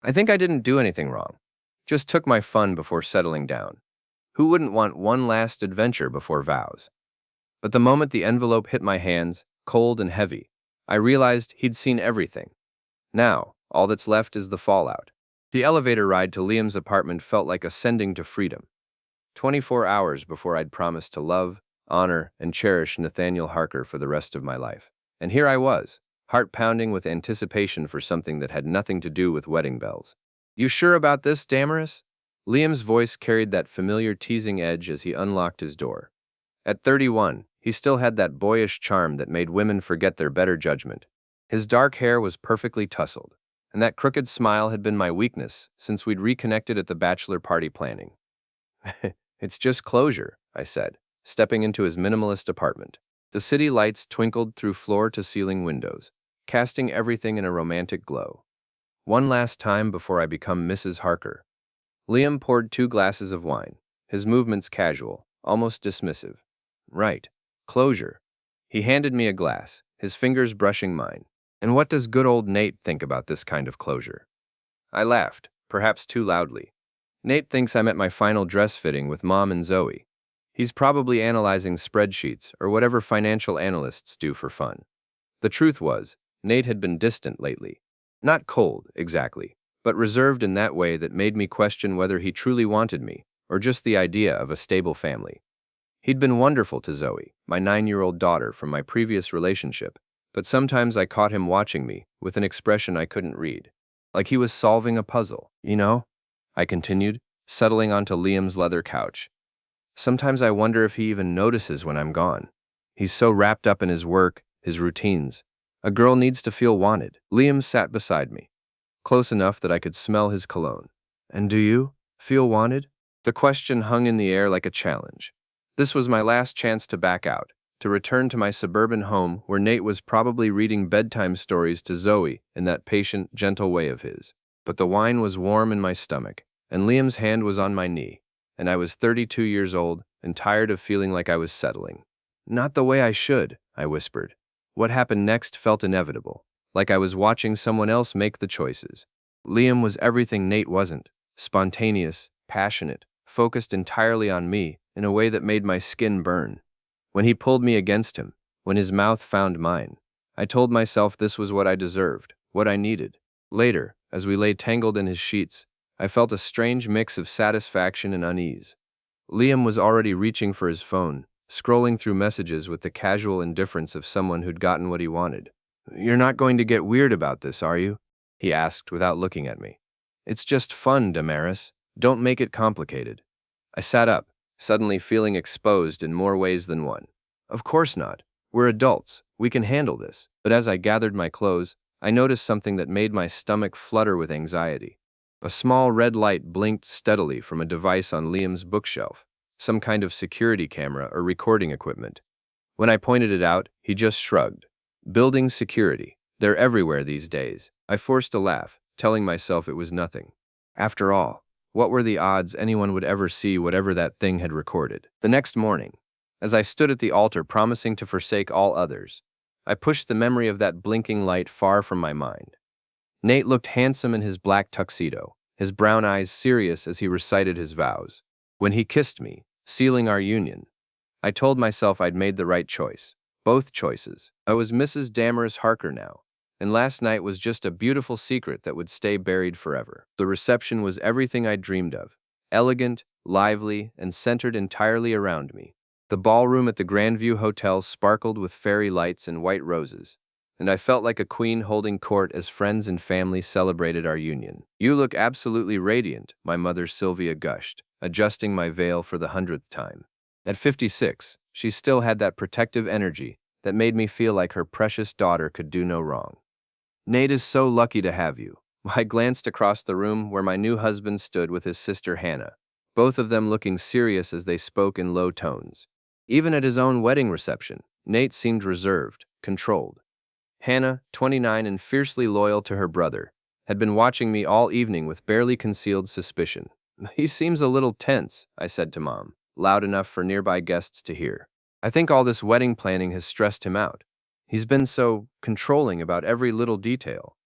I think I didn't do anything wrong. Just took my fun before settling down. Who wouldn't want one last adventure before vows? But the moment the envelope hit my hands, cold and heavy, I realized he'd seen everything. Now, all that's left is the fallout. The elevator ride to Liam's apartment felt like ascending to freedom. 24 hours before I'd promised to love, honor, and cherish Nathaniel Harker for the rest of my life. And here I was, heart pounding with anticipation for something that had nothing to do with wedding bells. You sure about this, Damaris? Liam's voice carried that familiar teasing edge as he unlocked his door. At 31, he still had that boyish charm that made women forget their better judgment. His dark hair was perfectly tousled, and that crooked smile had been my weakness since we'd reconnected at the bachelor party planning. It's just closure, I said, stepping into his minimalist apartment. The city lights twinkled through floor-to-ceiling windows, casting everything in a romantic glow. One last time before I become Mrs. Harker. Liam poured 2 glasses of wine, his movements casual, almost dismissive. Right. Closure. He handed me a glass, his fingers brushing mine. And what does good old Nate think about this kind of closure? I laughed, perhaps too loudly. Nate thinks I'm at my final dress fitting with Mom and Zoe. He's probably analyzing spreadsheets or whatever financial analysts do for fun. The truth was, Nate had been distant lately. Not cold, exactly, but reserved in that way that made me question whether he truly wanted me, or just the idea of a stable family. He'd been wonderful to Zoe, my 9-year-old daughter from my previous relationship, but sometimes I caught him watching me with an expression I couldn't read. Like he was solving a puzzle, you know? I continued, settling onto Liam's leather couch. Sometimes I wonder if he even notices when I'm gone. He's so wrapped up in his work, his routines. A girl needs to feel wanted. Liam sat beside me, close enough that I could smell his cologne. And do you feel wanted? The question hung in the air like a challenge. This was my last chance to back out, to return to my suburban home where Nate was probably reading bedtime stories to Zoe in that patient, gentle way of his. But the wine was warm in my stomach, and Liam's hand was on my knee, and I was 32 years old and tired of feeling like I was settling. Not the way I should, I whispered. What happened next felt inevitable, like I was watching someone else make the choices. Liam was everything Nate wasn't, spontaneous, passionate, focused entirely on me in a way that made my skin burn. When he pulled me against him, when his mouth found mine, I told myself this was what I deserved, what I needed. Later, as we lay tangled in his sheets, I felt a strange mix of satisfaction and unease. Liam was already reaching for his phone, scrolling through messages with the casual indifference of someone who'd gotten what he wanted. "You're not going to get weird about this, are you?" he asked without looking at me. "It's just fun, Damaris. Don't make it complicated." I sat up, suddenly feeling exposed in more ways than one. Of course not. We're adults. We can handle this. But as I gathered my clothes, I noticed something that made my stomach flutter with anxiety. A small red light blinked steadily from a device on Liam's bookshelf, some kind of security camera or recording equipment. When I pointed it out, he just shrugged. Building security. They're everywhere these days. I forced a laugh, telling myself it was nothing. After all, what were the odds anyone would ever see whatever that thing had recorded? The next morning, as I stood at the altar promising to forsake all others, I pushed the memory of that blinking light far from my mind. Nate looked handsome in his black tuxedo, his brown eyes serious as he recited his vows. When he kissed me, sealing our union, I told myself I'd made the right choice. Both choices. I was Mrs. Damaris Harker now, and last night was just a beautiful secret that would stay buried forever. The reception was everything I'd dreamed of. Elegant, lively, and centered entirely around me. The ballroom at the Grandview Hotel sparkled with fairy lights and white roses, and I felt like a queen holding court as friends and family celebrated our union. "You look absolutely radiant," my mother Sylvia gushed, adjusting my veil for the 100th time. At 56, she still had that protective energy that made me feel like her precious daughter could do no wrong. "Nate is so lucky to have you." I glanced across the room where my new husband stood with his sister Hannah, both of them looking serious as they spoke in low tones. Even at his own wedding reception, Nate seemed reserved, controlled. Hannah, 29 and fiercely loyal to her brother, had been watching me all evening with barely concealed suspicion. "He seems a little tense," I said to Mom, loud enough for nearby guests to hear. "I think all this wedding planning has stressed him out. He's been so controlling about every little detail."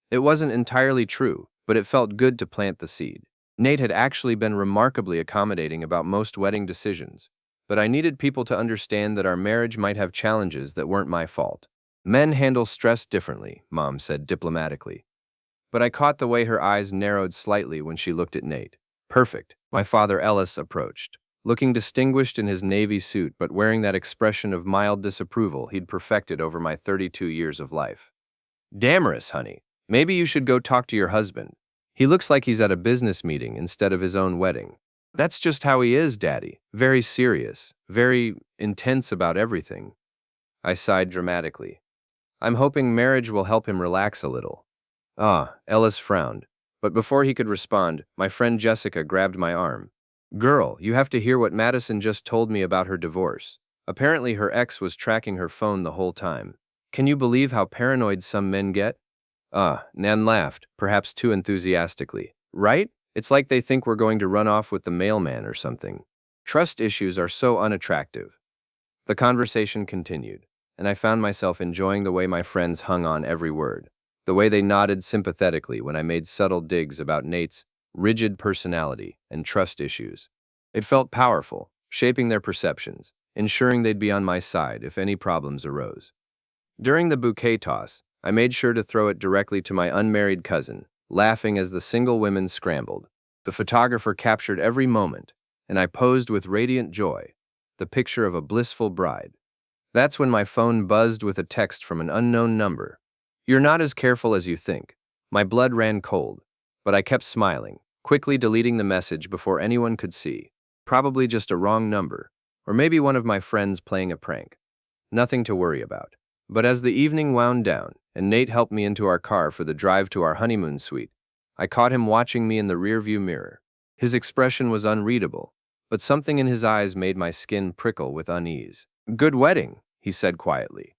It wasn't entirely true, but it felt good to plant the seed. Nate had actually been remarkably accommodating about most wedding decisions, but I needed people to understand that our marriage might have challenges that weren't my fault. Men handle stress differently, Mom said diplomatically. But I caught the way her eyes narrowed slightly when she looked at Nate. Perfect. My father Ellis approached, looking distinguished in his navy suit but wearing that expression of mild disapproval he'd perfected over my 32 years of life. Damaris, honey, maybe you should go talk to your husband. He looks like he's at a business meeting instead of his own wedding. That's just how he is, Daddy. Very serious, very intense about everything. I sighed dramatically. I'm hoping marriage will help him relax a little. Ah, Ellis frowned. But before he could respond, my friend Jessica grabbed my arm. Girl, you have to hear what Madison just told me about her divorce. Apparently her ex was tracking her phone the whole time. Can you believe how paranoid some men get? Nan laughed, perhaps too enthusiastically. Right? It's like they think we're going to run off with the mailman or something. Trust issues are so unattractive. The conversation continued, and I found myself enjoying the way my friends hung on every word, the way they nodded sympathetically when I made subtle digs about Nate's rigid personality and trust issues. It felt powerful, shaping their perceptions, ensuring they'd be on my side if any problems arose. During the bouquet toss, I made sure to throw it directly to my unmarried cousin, laughing as the single women scrambled. The photographer captured every moment, and I posed with radiant joy, the picture of a blissful bride. That's when my phone buzzed with a text from an unknown number. You're not as careful as you think. My blood ran cold, but I kept smiling, quickly deleting the message before anyone could see. Probably just a wrong number, or maybe one of my friends playing a prank. Nothing to worry about. But as the evening wound down, and Nate helped me into our car for the drive to our honeymoon suite, I caught him watching me in the rearview mirror. His expression was unreadable, but something in his eyes made my skin prickle with unease. Good wedding, he said quietly.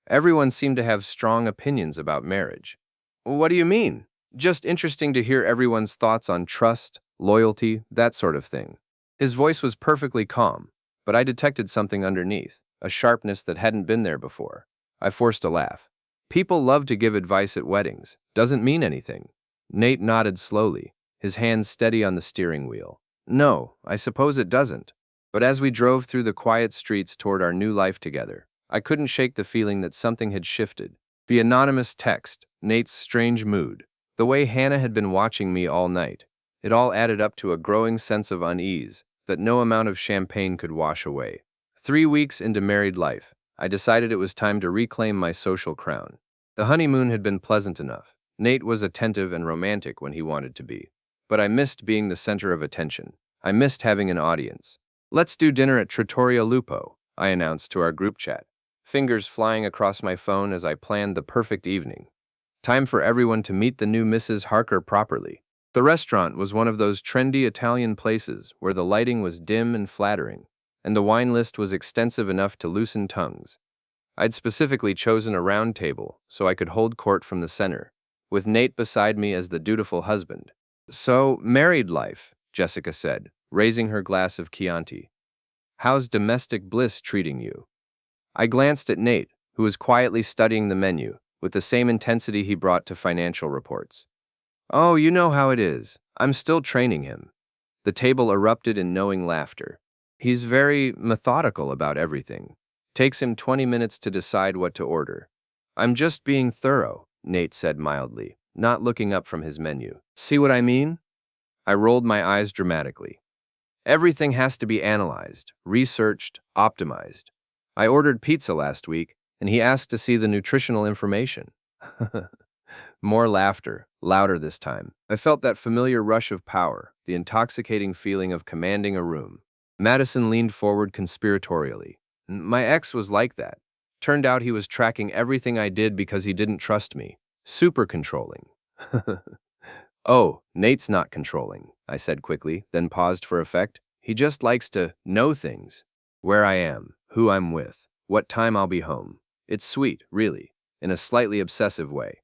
Everyone seemed to have strong opinions about marriage. What do you mean? Just interesting to hear everyone's thoughts on trust, loyalty, that sort of thing. His voice was perfectly calm, but I detected something underneath, a sharpness that hadn't been there before. I forced a laugh. People love to give advice at weddings. Doesn't mean anything. Nate nodded slowly, his hands steady on the steering wheel. No, I suppose it doesn't. But as we drove through the quiet streets toward our new life together, I couldn't shake the feeling that something had shifted. The anonymous text, Nate's strange mood, the way Hannah had been watching me all night. It all added up to a growing sense of unease that no amount of champagne could wash away. 3 weeks into married life, I decided it was time to reclaim my social crown. The honeymoon had been pleasant enough. Nate was attentive and romantic when he wanted to be. But I missed being the center of attention. I missed having an audience. Let's do dinner at Trattoria Lupo, I announced to our group chat, fingers flying across my phone as I planned the perfect evening. Time for everyone to meet the new Mrs. Harker properly. The restaurant was one of those trendy Italian places where the lighting was dim and flattering, and the wine list was extensive enough to loosen tongues. I'd specifically chosen a round table so I could hold court from the center, with Nate beside me as the dutiful husband. So, married life, Jessica said, raising her glass of Chianti. How's domestic bliss treating you? I glanced at Nate, who was quietly studying the menu, with the same intensity he brought to financial reports. Oh, you know how it is. I'm still training him. The table erupted in knowing laughter. He's very methodical about everything. Takes him 20 minutes to decide what to order. I'm just being thorough, Nate said mildly, not looking up from his menu. See what I mean? I rolled my eyes dramatically. Everything has to be analyzed, researched, optimized. I ordered pizza last week, and he asked to see the nutritional information. More laughter, louder this time. I felt that familiar rush of power, the intoxicating feeling of commanding a room. Madison leaned forward conspiratorially. My ex was like that. Turned out he was tracking everything I did because he didn't trust me. Super controlling. Oh, Nate's not controlling, I said quickly, then paused for effect. He just likes to know things. Where I am, who I'm with, what time I'll be home. It's sweet, really, in a slightly obsessive way.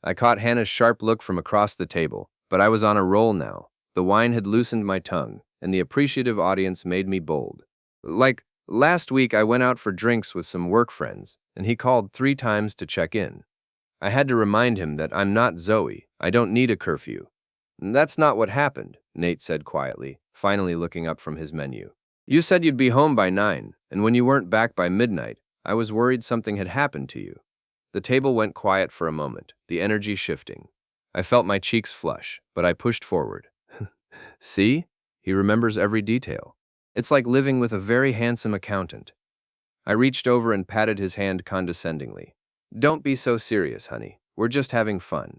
I caught Hannah's sharp look from across the table, but I was on a roll now. The wine had loosened my tongue, and the appreciative audience made me bold. Like, last week I went out for drinks with some work friends, and he called 3 times to check in. I had to remind him that I'm not Zoe. I don't need a curfew. That's not what happened, Nate said quietly, finally looking up from his menu. You said you'd be home by 9, and when you weren't back by midnight, I was worried something had happened to you. The table went quiet for a moment, the energy shifting. I felt my cheeks flush, but I pushed forward. See? He remembers every detail. It's like living with a very handsome accountant. I reached over and patted his hand condescendingly. Don't be so serious, honey. We're just having fun.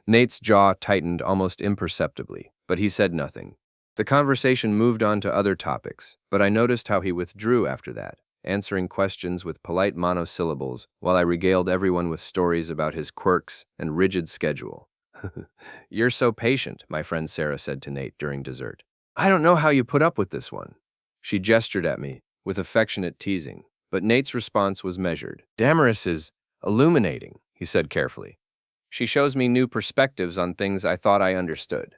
Nate's jaw tightened almost imperceptibly, but he said nothing. The conversation moved on to other topics, but I noticed how he withdrew after that, answering questions with polite monosyllables while I regaled everyone with stories about his quirks and rigid schedule. You're so patient, my friend Sarah said to Nate during dessert. I don't know how you put up with this one. She gestured at me, with affectionate teasing, but Nate's response was measured. Damaris is illuminating, he said carefully. She shows me new perspectives on things I thought I understood.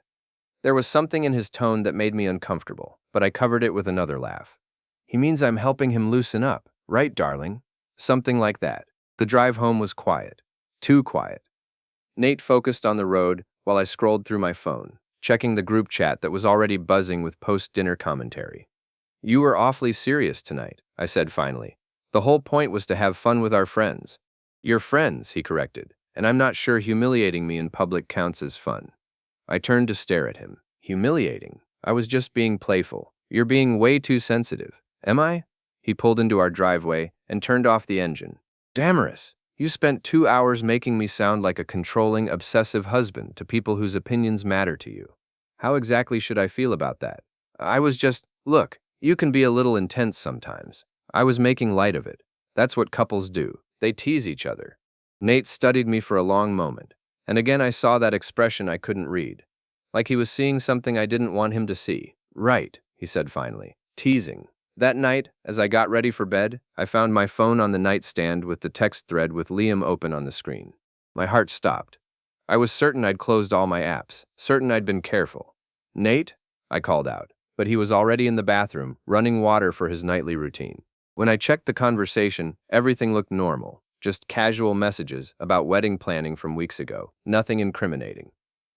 There was something in his tone that made me uncomfortable, but I covered it with another laugh. He means I'm helping him loosen up, right, darling? Something like that. The drive home was quiet. Too quiet. Nate focused on the road while I scrolled through my phone, checking the group chat that was already buzzing with post-dinner commentary. You were awfully serious tonight, I said finally. The whole point was to have fun with our friends. Your friends, he corrected, and I'm not sure humiliating me in public counts as fun. I turned to stare at him. Humiliating? I was just being playful. You're being way too sensitive. Am I? He pulled into our driveway and turned off the engine. Damaris, you spent 2 hours making me sound like a controlling, obsessive husband to people whose opinions matter to you. How exactly should I feel about that? I was just, look, you can be a little intense sometimes. I was making light of it. That's what couples do. They tease each other. Nate studied me for a long moment, and again I saw that expression I couldn't read. Like he was seeing something I didn't want him to see. Right, he said finally. Teasing. That night, as I got ready for bed, I found my phone on the nightstand with the text thread with Liam open on the screen. My heart stopped. I was certain I'd closed all my apps, certain I'd been careful. Nate? I called out, but he was already in the bathroom, running water for his nightly routine. When I checked the conversation, everything looked normal, just casual messages about wedding planning from weeks ago, nothing incriminating.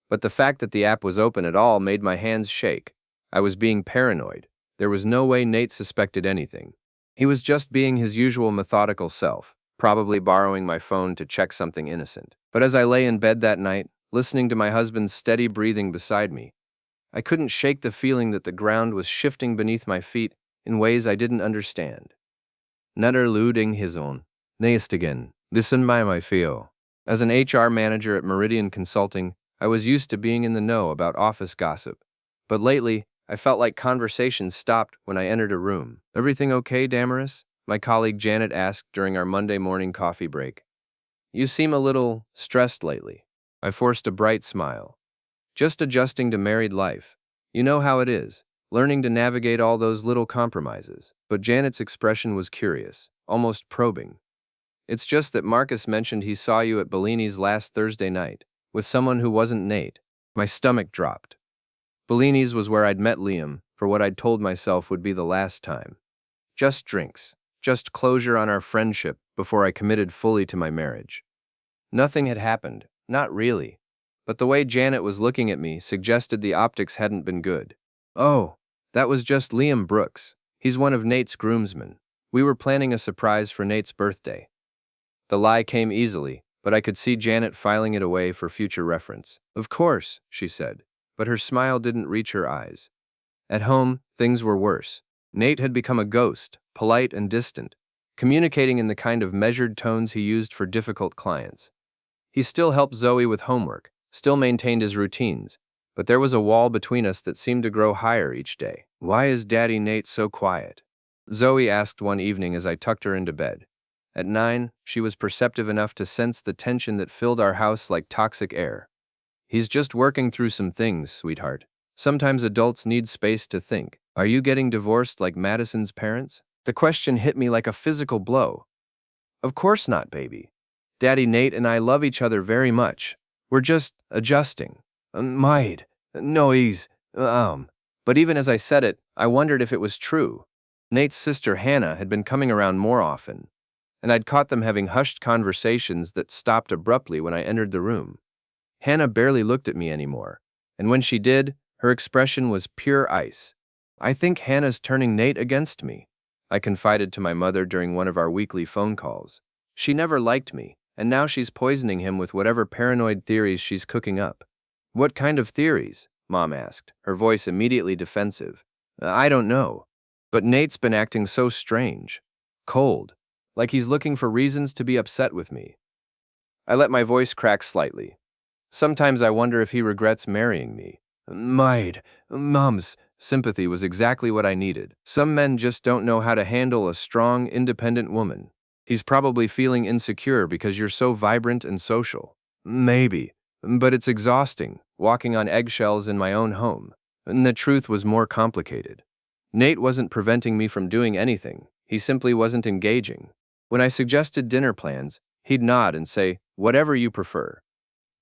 But the fact that the app was open at all made my hands shake. I was being paranoid. There was no way Nate suspected anything. He was just being his usual methodical self, probably borrowing my phone to check something innocent. But as I lay in bed that night, listening to my husband's steady breathing beside me, I couldn't shake the feeling that the ground was shifting beneath my feet in ways I didn't understand. Netter luding his own. Neistigen. Listen by my feel. As an HR manager at Meridian Consulting, I was used to being in the know about office gossip. But lately, I felt like conversations stopped when I entered a room. Everything okay, Damaris? My colleague Janet asked during our Monday morning coffee break. You seem a little stressed lately. I forced a bright smile. Just adjusting to married life. You know how it is, learning to navigate all those little compromises. But Janet's expression was curious, almost probing. It's just that Marcus mentioned he saw you at Bellini's last Thursday night, with someone who wasn't Nate. My stomach dropped. Bellini's was where I'd met Liam, for what I'd told myself would be the last time. Just drinks, just closure on our friendship before I committed fully to my marriage. Nothing had happened, not really. But the way Janet was looking at me suggested the optics hadn't been good. Oh, that was just Liam Brooks. He's one of Nate's groomsmen. We were planning a surprise for Nate's birthday. The lie came easily, but I could see Janet filing it away for future reference. Of course, she said, but her smile didn't reach her eyes. At home, things were worse. Nate had become a ghost, polite and distant, communicating in the kind of measured tones he used for difficult clients. He still helped Zoe with homework, still maintained his routines, but there was a wall between us that seemed to grow higher each day. Why is Daddy Nate so quiet? Zoe asked one evening as I tucked her into bed. At 9, she was perceptive enough to sense the tension that filled our house like toxic air. He's just working through some things, sweetheart. Sometimes adults need space to think. Are you getting divorced like Madison's parents? The question hit me like a physical blow. Of course not, baby. Daddy Nate and I love each other very much. We're just adjusting. Might. No, he's, But even as I said it, I wondered if it was true. Nate's sister Hannah had been coming around more often. and I'd caught them having hushed conversations that stopped abruptly when I entered the room. Hannah barely looked at me anymore, and when she did, her expression was pure ice. "I think Hannah's turning Nate against me," I confided to my mother during one of our weekly phone calls. "She never liked me, and now she's poisoning him with whatever paranoid theories she's cooking up." "What kind of theories?" Mom asked, her voice immediately defensive. "I don't know. But Nate's been acting so strange. Cold. Like he's looking for reasons to be upset with me." I let my voice crack slightly. "Sometimes I wonder if he regrets marrying me." Mom's sympathy was exactly what I needed. Some men just don't know how to handle a strong, independent woman. "He's probably feeling insecure because you're so vibrant and social." "Maybe. But it's exhausting, walking on eggshells in my own home." And the truth was more complicated. Nate wasn't preventing me from doing anything. He simply wasn't engaging. When I suggested dinner plans, he'd nod and say, "Whatever you prefer."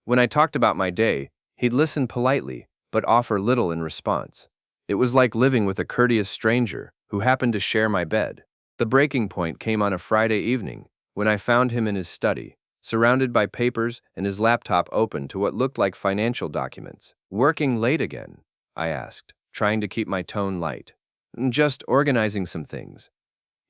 When I talked about my day, he'd listen politely, but offer little in response. It was like living with a courteous stranger who happened to share my bed. The breaking point came on a Friday evening, when I found him in his study, surrounded by papers and his laptop open to what looked like financial documents. "Working late again?" I asked, trying to keep my tone light. "Just organizing some things."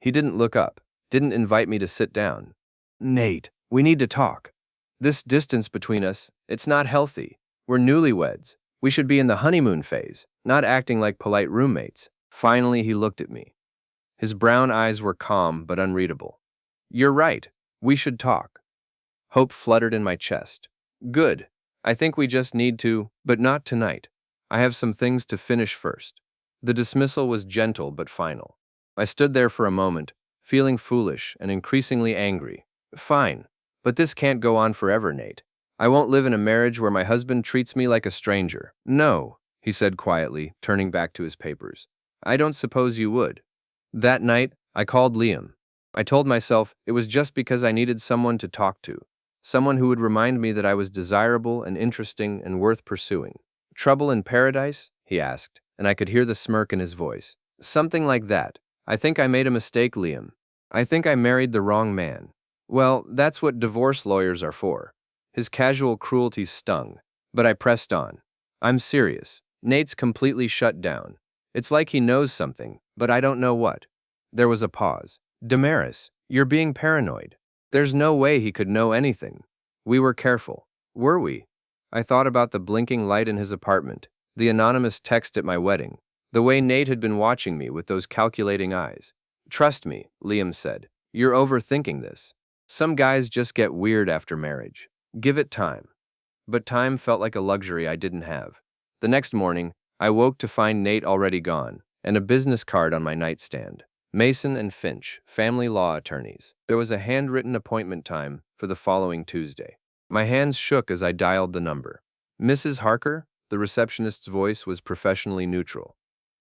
He didn't look up, didn't invite me to sit down. "Nate, we need to talk. This distance between us, it's not healthy. We're newlyweds. We should be in the honeymoon phase, not acting like polite roommates." Finally, he looked at me. His brown eyes were calm but unreadable. "You're right. We should talk." Hope fluttered in my chest. "Good. I think we just need to, but not tonight. I have some things to finish first." The dismissal was gentle but final. I stood there for a moment, feeling foolish and increasingly angry. "Fine. But this can't go on forever, Nate. I won't live in a marriage where my husband treats me like a stranger." "No," he said quietly, turning back to his papers. "I don't suppose you would." That night, I called Liam. I told myself it was just because I needed someone to talk to, someone who would remind me that I was desirable and interesting and worth pursuing. "Trouble in paradise?" he asked, and I could hear the smirk in his voice. "Something like that. I think I made a mistake, Liam. I think I married the wrong man." "Well, that's what divorce lawyers are for." His casual cruelty stung, but I pressed on. "I'm serious." Nate's completely shut down. It's like he knows something, but I don't know what. There was a pause. "Damaris, you're being paranoid. There's no way he could know anything." We were careful. Were we? I thought about the blinking light in his apartment, the anonymous text at my wedding, the way Nate had been watching me with those calculating eyes. "Trust me," Liam said. "You're overthinking this. Some guys just get weird after marriage. Give it time." But time felt like a luxury I didn't have. The next morning, I woke to find Nate already gone, and a business card on my nightstand. Mason and Finch, family law attorneys. There was a handwritten appointment time for the following Tuesday. My hands shook as I dialed the number. "Mrs. Harker?" The receptionist's voice was professionally neutral.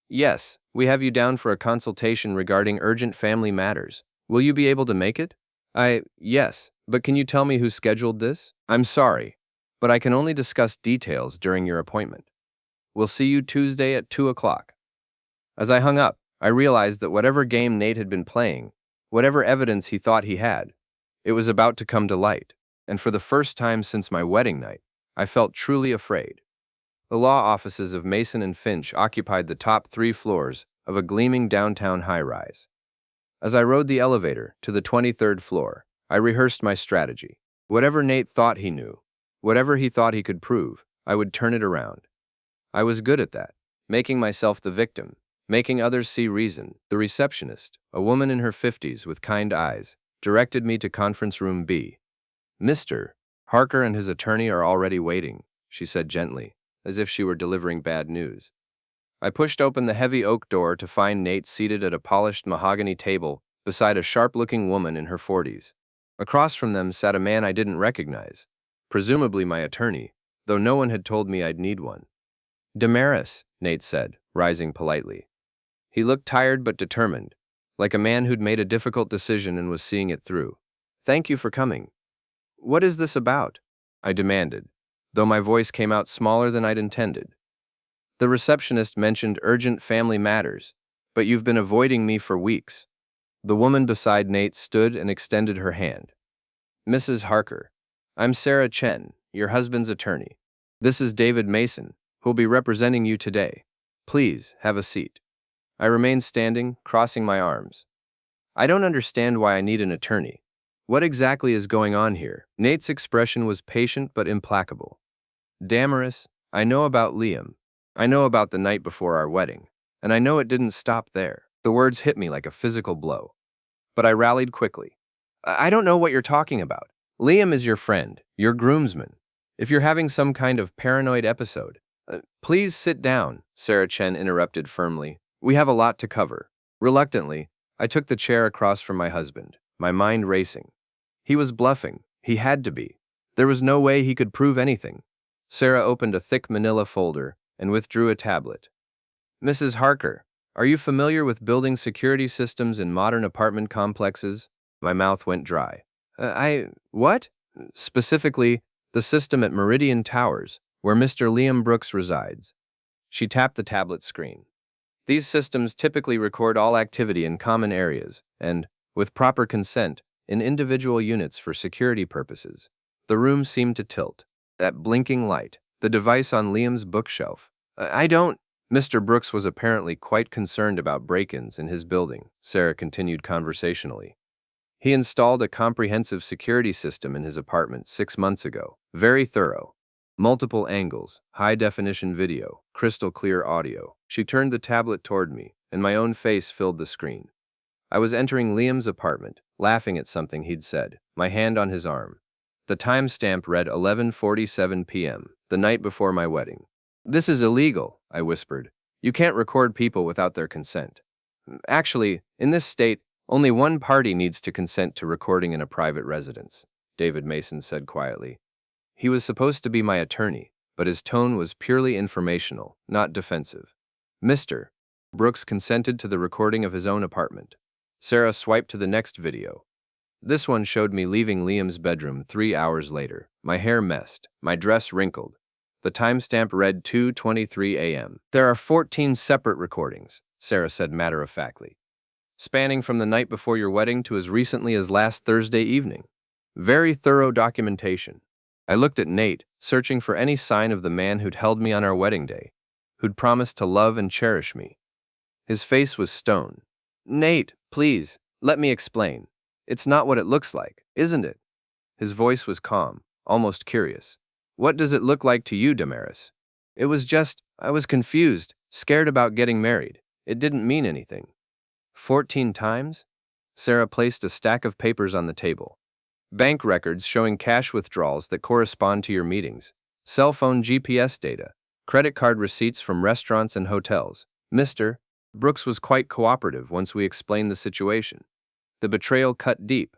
"Yes, we have you down for a consultation regarding urgent family matters. Will you be able to make it?" Yes, but can you tell me who scheduled this?" "I'm sorry, but I can only discuss details during your appointment. We'll see you Tuesday at 2 o'clock. As I hung up, I realized that whatever game Nate had been playing, whatever evidence he thought he had, it was about to come to light, and for the first time since my wedding night, I felt truly afraid. The law offices of Mason and Finch occupied the top 3 floors of a gleaming downtown high-rise. As I rode the elevator to the 23rd floor, I rehearsed my strategy. Whatever Nate thought he knew, whatever he thought he could prove, I would turn it around. I was good at that, making myself the victim, making others see reason. The receptionist, a woman in her 50s with kind eyes, directed me to conference room B. "Mr. Harker and his attorney are already waiting," she said gently, as if she were delivering bad news. I pushed open the heavy oak door to find Nate seated at a polished mahogany table beside a sharp-looking woman in her 40s. Across from them sat a man I didn't recognize, presumably my attorney, though no one had told me I'd need one. "Damaris," Nate said, rising politely. He looked tired but determined, like a man who'd made a difficult decision and was seeing it through. "Thank you for coming." "What is this about?" I demanded, though my voice came out smaller than I'd intended. "The receptionist mentioned urgent family matters, but you've been avoiding me for weeks." The woman beside Nate stood and extended her hand. Mrs. Harker, I'm Sarah Chen, your husband's attorney. This is David Mason, who will be representing you today. Please, have a seat. I remained standing, crossing my arms. I don't understand why I need an attorney. What exactly is going on here? Nate's expression was patient but implacable. Damaris, I know about Liam. I know about the night before our wedding. And I know it didn't stop there. The words hit me like a physical blow. But I rallied quickly. I don't know what you're talking about. Liam is your friend, your groomsman. If you're having some kind of paranoid episode, please sit down, Sarah Chen interrupted firmly. We have a lot to cover. Reluctantly, I took the chair across from my husband, my mind racing. He was bluffing. He had to be. There was no way he could prove anything. Sarah opened a thick manila folder and withdrew a tablet. Mrs. Harker, are you familiar with building security systems in modern apartment complexes? My mouth went dry. What? Specifically, the system at Meridian Towers, where Mr. Liam Brooks resides. She tapped the tablet screen. These systems typically record all activity in common areas and, with proper consent, in individual units for security purposes. The room seemed to tilt. That blinking light, the device on Liam's bookshelf. I don't. Mr. Brooks was apparently quite concerned about break-ins in his building, Sarah continued conversationally. He installed a comprehensive security system in his apartment 6 months ago. Very thorough. Multiple angles, high-definition video, crystal-clear audio. She turned the tablet toward me, and my own face filled the screen. I was entering Liam's apartment, laughing at something he'd said, my hand on his arm. The timestamp read 11:47 p.m., the night before my wedding. This is illegal, I whispered. You can't record people without their consent. Actually, in this state, only one party needs to consent to recording in a private residence, David Mason said quietly. He was supposed to be my attorney, but his tone was purely informational, not defensive. Mr. Brooks consented to the recording of his own apartment. Sarah swiped to the next video. This one showed me leaving Liam's bedroom 3 hours later, my hair messed, my dress wrinkled. The timestamp read 2:23 a.m. There are 14 separate recordings, Sarah said matter-of-factly, spanning from the night before your wedding to as recently as last Thursday evening. Very thorough documentation. I looked at Nate, searching for any sign of the man who'd held me on our wedding day, who'd promised to love and cherish me. His face was stone. Nate, please, let me explain. It's not what it looks like, isn't it? His voice was calm, almost curious. What does it look like to you, Damaris? It was just, I was confused, scared about getting married. It didn't mean anything. 14 times? Sarah placed a stack of papers on the table. Bank records showing cash withdrawals that correspond to your meetings, cell phone GPS data, credit card receipts from restaurants and hotels. Mr. Brooks was quite cooperative once we explained the situation. The betrayal cut deep.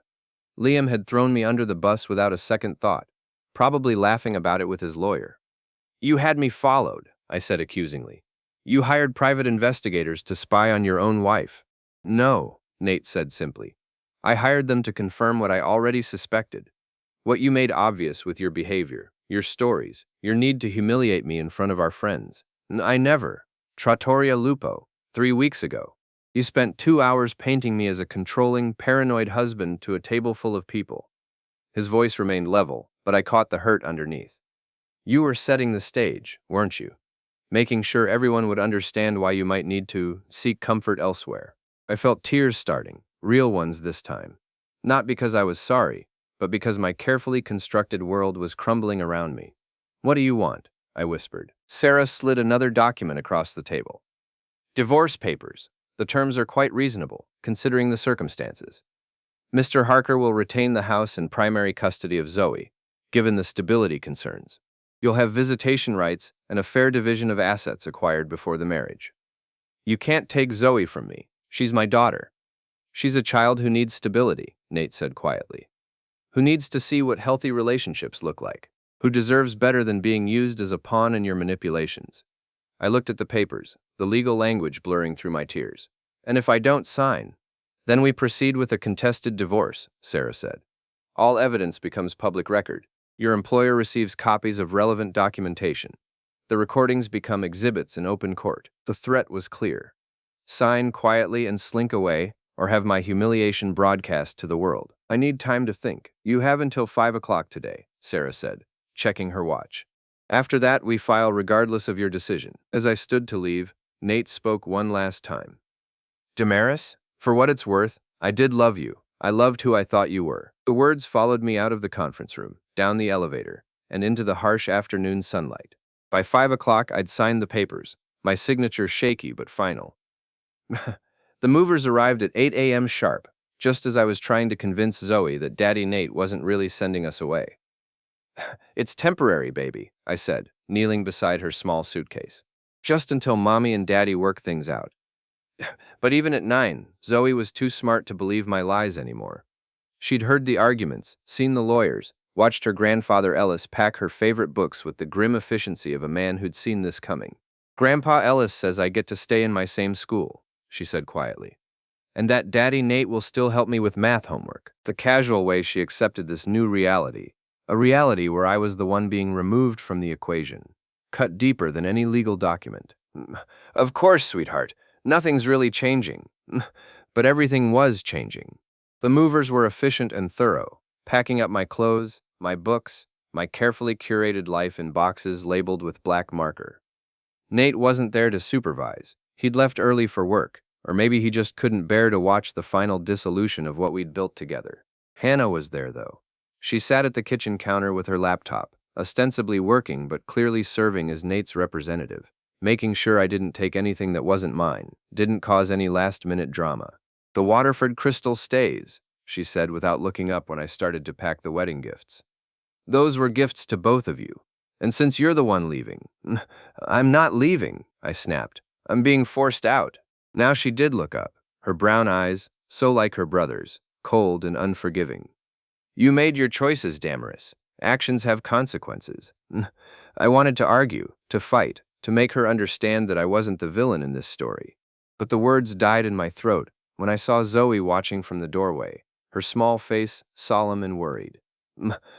Liam had thrown me under the bus without a second thought, probably laughing about it with his lawyer. You had me followed, I said accusingly. You hired private investigators to spy on your own wife. No, Nate said simply. I hired them to confirm what I already suspected. What you made obvious with your behavior, your stories, your need to humiliate me in front of our friends. I never. Trattoria Lupo, 3 weeks ago. You spent 2 hours painting me as a controlling, paranoid husband to a table full of people. His voice remained level, but I caught the hurt underneath. You were setting the stage, weren't you? Making sure everyone would understand why you might need to seek comfort elsewhere. I felt tears starting, real ones this time. Not because I was sorry, but because my carefully constructed world was crumbling around me. What do you want? I whispered. Sarah slid another document across the table. Divorce papers. The terms are quite reasonable, considering the circumstances. Mr. Harker will retain the house in primary custody of Zoe, given the stability concerns. You'll have visitation rights and a fair division of assets acquired before the marriage. You can't take Zoe from me. She's my daughter. She's a child who needs stability, Nate said quietly. Who needs to see what healthy relationships look like. Who deserves better than being used as a pawn in your manipulations. I looked at the papers, the legal language blurring through my tears. And if I don't sign, then we proceed with a contested divorce, Sarah said. All evidence becomes public record. Your employer receives copies of relevant documentation. The recordings become exhibits in open court. The threat was clear. Sign quietly and slink away, or have my humiliation broadcast to the world. I need time to think. You have until 5 o'clock today, Sarah said, checking her watch. After that, we file regardless of your decision. As I stood to leave, Nate spoke one last time. Damaris, for what it's worth, I did love you. I loved who I thought you were. The words followed me out of the conference room, down the elevator, and into the harsh afternoon sunlight. By 5 o'clock, I'd signed the papers, my signature shaky but final. The movers arrived at 8 a.m. sharp, just as I was trying to convince Zoe that Daddy Nate wasn't really sending us away. It's temporary, baby, I said, kneeling beside her small suitcase. Just until Mommy and Daddy work things out. But even at 9, Zoe was too smart to believe my lies anymore. She'd heard the arguments, seen the lawyers, watched her grandfather Ellis pack her favorite books with the grim efficiency of a man who'd seen this coming. Grandpa Ellis says I get to stay in my same school, she said quietly. And that Daddy Nate will still help me with math homework. The casual way she accepted this new reality, a reality where I was the one being removed from the equation, cut deeper than any legal document. Of course, sweetheart. Nothing's really changing. But everything was changing. The movers were efficient and thorough, packing up my clothes, my books, my carefully curated life in boxes labeled with black marker. Nate wasn't there to supervise. He'd left early for work, or maybe he just couldn't bear to watch the final dissolution of what we'd built together. Hannah was there, though. She sat at the kitchen counter with her laptop, ostensibly working but clearly serving as Nate's representative, making sure I didn't take anything that wasn't mine, didn't cause any last-minute drama. The Waterford crystal stays, she said without looking up when I started to pack the wedding gifts. Those were gifts to both of you. And since you're the one leaving, I'm not leaving, I snapped. I'm being forced out. Now she did look up, her brown eyes, so like her brother's, cold and unforgiving. You made your choices, Damaris. Actions have consequences. I wanted to argue, to fight, to make her understand that I wasn't the villain in this story. But the words died in my throat when I saw Zoe watching from the doorway, her small face solemn and worried.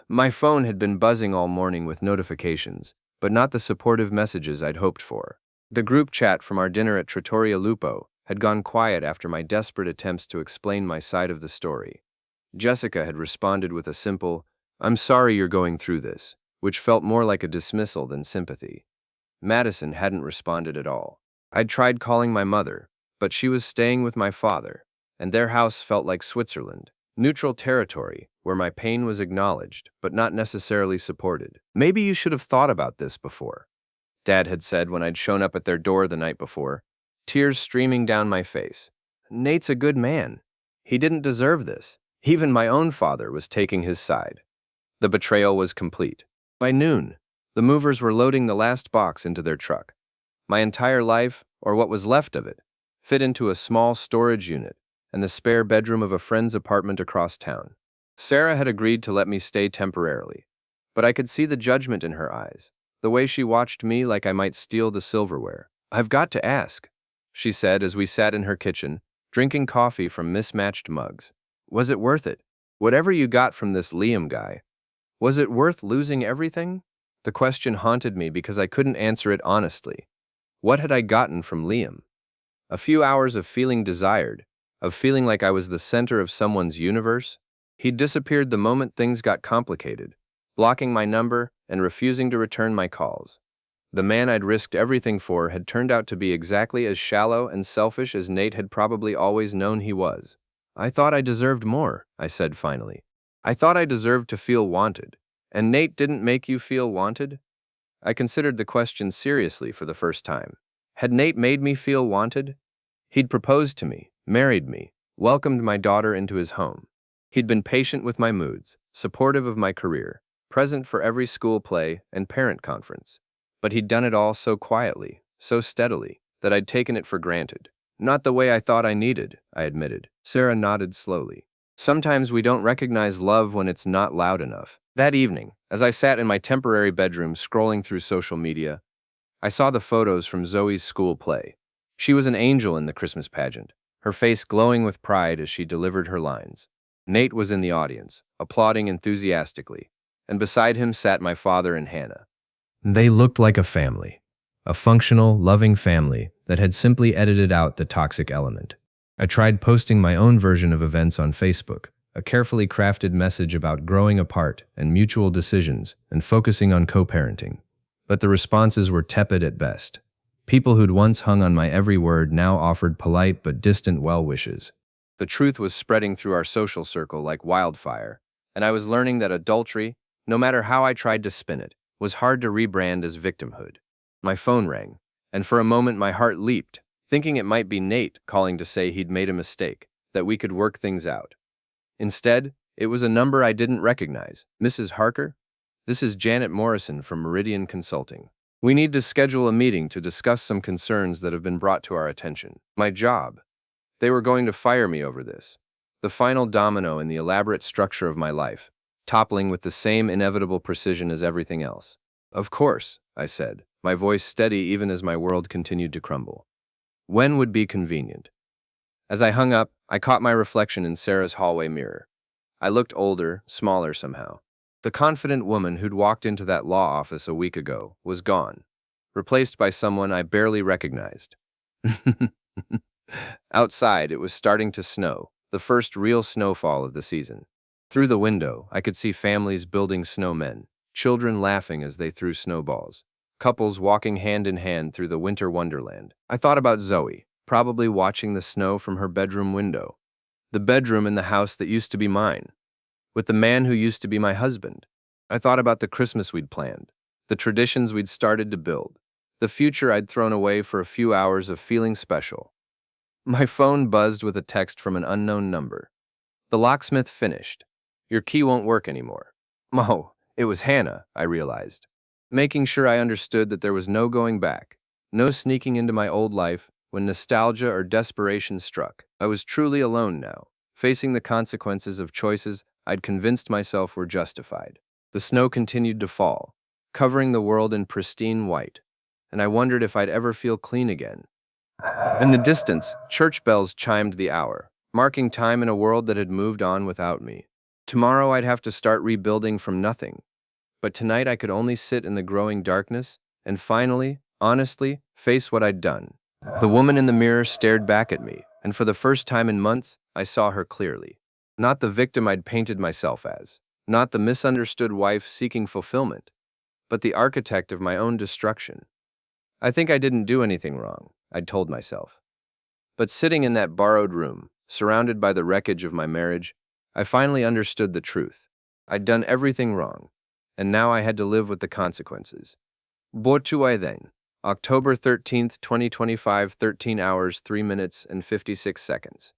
My phone had been buzzing all morning with notifications, but not the supportive messages I'd hoped for. The group chat from our dinner at Trattoria Lupo had gone quiet after my desperate attempts to explain my side of the story. Jessica had responded with a simple, "I'm sorry you're going through this," which felt more like a dismissal than sympathy. Madison hadn't responded at all. I'd tried calling my mother, but she was staying with my father, and their house felt like Switzerland, neutral territory where my pain was acknowledged, but not necessarily supported. Maybe you should have thought about this before, Dad had said when I'd shown up at their door the night before, tears streaming down my face. Nate's a good man. He didn't deserve this. Even my own father was taking his side. The betrayal was complete. By noon, the movers were loading the last box into their truck. My entire life, or what was left of it, fit into a small storage unit and the spare bedroom of a friend's apartment across town. Sarah had agreed to let me stay temporarily, but I could see the judgment in her eyes, the way she watched me like I might steal the silverware. "I've got to ask," she said as we sat in her kitchen, drinking coffee from mismatched mugs. "Was it worth it? Whatever you got from this Liam guy, was it worth losing everything?" The question haunted me because I couldn't answer it honestly. What had I gotten from Liam? A few hours of feeling desired, of feeling like I was the center of someone's universe? He'd disappeared the moment things got complicated, blocking my number and refusing to return my calls. The man I'd risked everything for had turned out to be exactly as shallow and selfish as Nate had probably always known he was. "I thought I deserved more," I said finally. "I thought I deserved to feel wanted. And Nate didn't make you feel wanted?" I considered the question seriously for the first time. Had Nate made me feel wanted? He'd proposed to me, married me, welcomed my daughter into his home. He'd been patient with my moods, supportive of my career, present for every school play and parent conference. But he'd done it all so quietly, so steadily, that I'd taken it for granted. "Not the way I thought I needed," I admitted. Sarah nodded slowly. "Sometimes we don't recognize love when it's not loud enough." That evening, as I sat in my temporary bedroom scrolling through social media, I saw the photos from Zoe's school play. She was an angel in the Christmas pageant, her face glowing with pride as she delivered her lines. Nate was in the audience, applauding enthusiastically, and beside him sat my father and Hannah. They looked like a family, a functional, loving family that had simply edited out the toxic element. I tried posting my own version of events on Facebook, a carefully crafted message about growing apart and mutual decisions and focusing on co-parenting. But the responses were tepid at best. People who'd once hung on my every word now offered polite but distant well wishes. The truth was spreading through our social circle like wildfire, and I was learning that adultery, no matter how I tried to spin it, was hard to rebrand as victimhood. My phone rang, and for a moment my heart leaped, thinking it might be Nate calling to say he'd made a mistake, that we could work things out. Instead, it was a number I didn't recognize. Mrs. Harker? This is Janet Morrison from Meridian Consulting. We need to schedule a meeting to discuss some concerns that have been brought to our attention. My job. They were going to fire me over this. The final domino in the elaborate structure of my life, toppling with the same inevitable precision as everything else. Of course, I said, my voice steady even as my world continued to crumble. When would be convenient? As I hung up, I caught my reflection in Sarah's hallway mirror. I looked older, smaller somehow. The confident woman who'd walked into that law office a week ago was gone, replaced by someone I barely recognized. Outside, it was starting to snow, the first real snowfall of the season. Through the window, I could see families building snowmen, children laughing as they threw snowballs, couples walking hand in hand through the winter wonderland. I thought about Zoe, probably watching the snow from her bedroom window. The bedroom in the house that used to be mine, with the man who used to be my husband. I thought about the Christmas we'd planned, the traditions we'd started to build, the future I'd thrown away for a few hours of feeling special. My phone buzzed with a text from an unknown number. The locksmith finished. Your key won't work anymore. Oh, it was Hannah, I realized. Making sure I understood that there was no going back, no sneaking into my old life when nostalgia or desperation struck. I was truly alone now, facing the consequences of choices I'd convinced myself were justified. The snow continued to fall, covering the world in pristine white, and I wondered if I'd ever feel clean again. In the distance, church bells chimed the hour, marking time in a world that had moved on without me. Tomorrow I'd have to start rebuilding from nothing, but tonight I could only sit in the growing darkness and finally, honestly, face what I'd done. The woman in the mirror stared back at me, and for the first time in months, I saw her clearly. Not the victim I'd painted myself as, not the misunderstood wife seeking fulfillment, but the architect of my own destruction. I think I didn't do anything wrong, I'd told myself. But sitting in that borrowed room, surrounded by the wreckage of my marriage, I finally understood the truth. I'd done everything wrong, and now I had to live with the consequences. Botuai then. October 13th, 2025, 13 hours, 3 minutes, and 56 seconds.